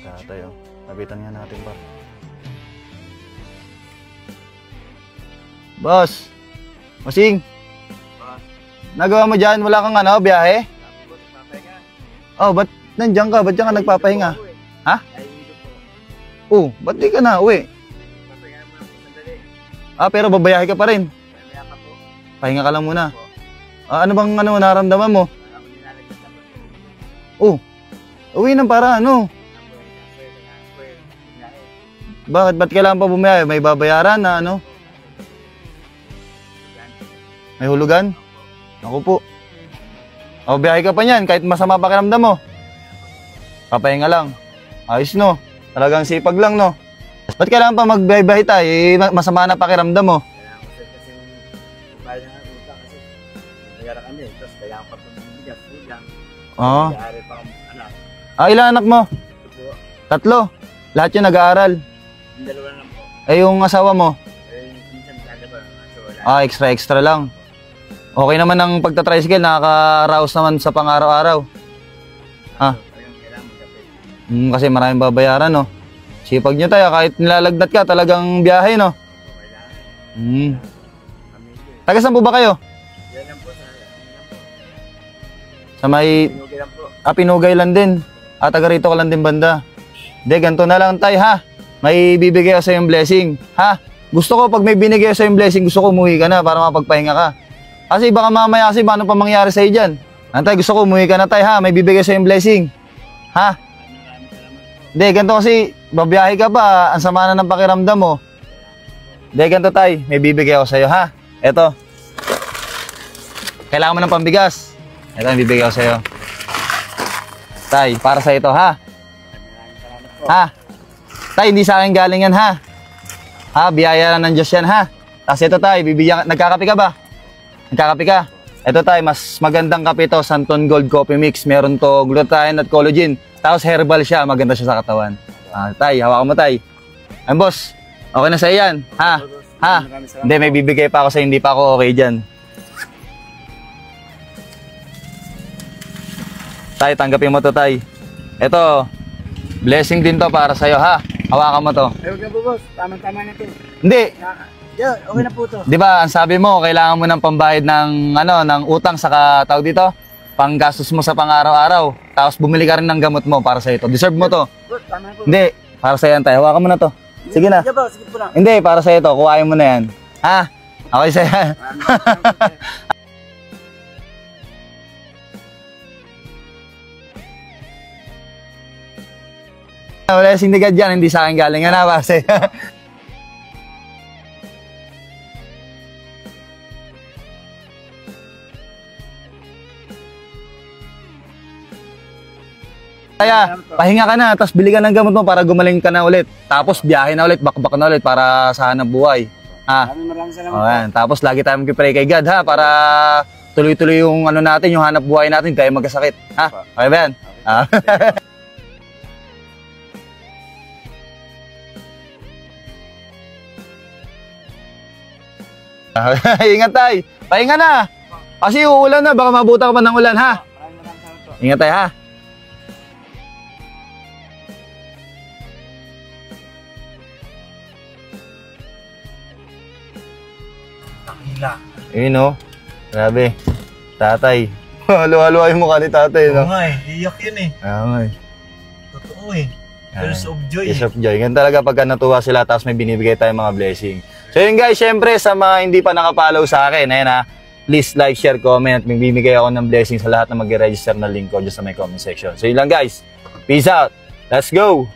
Tatay, oh. Lapitan nga natin pa. Boss! Masing! Nagawa mo dyan? Wala kang ano, biyahe? Oh, ba't nandiyan ka? Ba't dyan ka nagpapahinga? Ha? Oh, ba't di ka na uwi? Ah, pero babayahe ka pa rin? Pahinga ka lang muna. Ah, ano bang naramdaman mo? Oh, uwi nang para ano? Ba't kailangan pa bumiyahe? May babayaran na ano? May hulugan? Ako po. O, biyahe ka pa niyan kahit masama pakiramdam mo. Papahinga lang. Ayos no. Talagang sipag lang no. Ba't kailangan pa magbiyahe tayo? Eh, masama na pakiramdam mo. Oo. Ah, ilan anak mo? 3. Lahat yun nag-aaral. Dalawa lang po. Eh, yung asawa mo? Minsan lalaba, so wala. Ah, extra lang. Okay naman ang pagta-tricycle, nakaka-arouse naman sa pang-araw-araw. Ha? Kasi maraming babayaran, no? Sipag nyo tayo, kahit nilalagdat ka, talagang biyahe, no? Taga saan po ba kayo? Yan lang po Sa may... Pinugay lang po. Ah, Pinugay lang din. Ah, taga rito ka lang din banda. Hindi, ganito na lang tayo, ha? May bibigay ako sa yung blessing, ha? Gusto ko pag may binigay sa yung blessing, gusto ko umuwi ka na para mapagpahinga ka. Kasi baka mamaya kasi paano pa mangyari sa'yo dyan. Antay, gusto ko umuwi ka na tayo, ha? May bibigay sa yung blessing, ha? Hindi, ganito kasi babiyahe ka pa, ang sama na ng pakiramdam mo. Hindi, ganito tayo, may bibigay ako sa'yo, ha? Eto. Kailangan mo ng pambigas. Eto, may bibigay ako sa'yo. Tay, para sa ito, ha? Ha? Tay, hindi sa akin galing yan, ha? Ha, biyaya lang ng Diyos yan, ha? Tapos ito, tay, bibigyan, nagkakape ka ba? Nagkakape ka? Ito, tay, mas magandang kape to, Santon Gold Coffee Mix. Meron to glutathione at collagen. Tapos herbal siya, maganda siya sa katawan. Ah, tay, hawakan mo, tay. Ay, boss, okay na sa'yo yan, ha? Ha? Hindi, may bibigay pa ako sa'yo, hindi pa ako okay dyan. Tay, tanggapin mo to, tay. Ito, blessing din to para sa'yo, ha? Hawakan mo to. Ay, huwag na po, boss. Tama-tama na po. Hindi. Yeah, okay na po to. Di ba, ang sabi mo, kailangan mo ng pambayad ng, ng utang sa tawag dito, panggastos mo sa pang-araw-araw. Tapos bumili ka rin ng gamot mo para sa ito. Deserve mo to. Boss, tama na po. Hindi, para sa yan tayo. Hawakan mo na to. Sige na. Sige po, sige po lang. Hindi, para sa ito. Kuhain mo na yan. Ha? Okay sa'yo. Wala yung sindigad dyan, hindi sa akin galing. Ano ba? Kaya, pahinga ka na, tapos bili ka ng gamot mo para gumaling ka na ulit. Tapos biyahe na ulit, bakbak na ulit para sa hanap buhay. Ha? Maraming salamat O, yan. Tapos lagi tayo mag-pray kay God, ha? Para tuloy-tuloy yung natin, yung hanap buhay natin, kaya magkasakit. Ha? Okay ba yan? Ingat tayo. Pahinga na. Kasi uulan na, baka mabuta ka pa ng ulan, ha? Maraming salamat po. Ingat tayo, ha? Takila. Ayun, oh. Grabe. Tatay. Halo-halo yung mukha ni tatay, no? Oo nga eh, iyak yun eh. Nga eh. Totoo eh. Tears of joy Tears of joy. Ganun talaga pagka natuwa sila tapos may binibigay tayong mga blessing. So yun guys, syempre sa mga hindi pa nakapollow sa akin, ayun ha, please like, share, comment. May bibigay ako ng blessing sa lahat na mag-register na link ko dyan sa may comment section. So yun lang guys. Peace out. Let's go!